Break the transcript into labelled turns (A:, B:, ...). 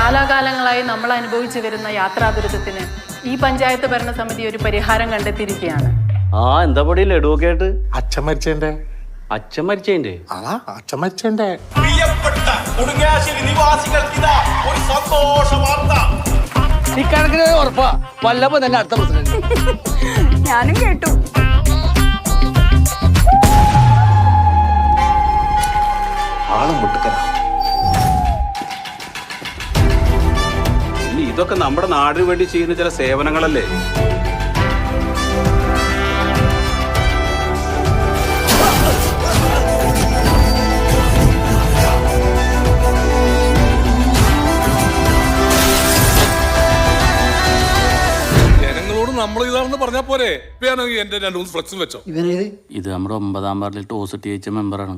A: കാലാകാലങ്ങളായി നമ്മൾ അനുഭവിച്ചു വരുന്ന യാത്രാ ദുരിതത്തിന് ഈ പഞ്ചായത്ത് ഭരണസമിതി ഒരു പരിഹാരം കണ്ടെത്തിയിരിക്കുകയാണ്.
B: എന്താ പൊടി ലഡുവൊക്കെ ആയിട്ട്
C: അച്ഛൻ മരിച്ചതിന്റെ അച്ഛൻ മരിച്ചതിന്റെ
D: പ്രിയപ്പെട്ട കൊടുങ്ങാശ്ശേരി നിവാസികൾക്ക് ഇതാ ഒരു സന്തോഷ വാർത്ത.
E: ഇക്കണക്കിന് ഉറപ്പാ വല്ലപ്പോ തന്നെ അടുത്ത പ്രസിഡന്റ്.
F: ഞാനും കേട്ടു.
C: ആളും മുട്ടുക്കര.
B: ഇതൊക്കെ നമ്മുടെ നാടിന് വേണ്ടി ചെയ്യുന്ന ചില സേവനങ്ങളല്ലേ?
D: ജനങ്ങളോട് നമ്മൾ ഇതാണെന്ന് പറഞ്ഞാ പോരെ? വേണമെങ്കിൽ എന്റെ 2-3 ഫ്ലക്സും വെച്ചോ.
E: ഇവനേത്?
B: ഇത് നമ്മുടെ 9-ാം വാർഡിൽ ടോസ് ടി വെച്ച മെമ്പറാണ്.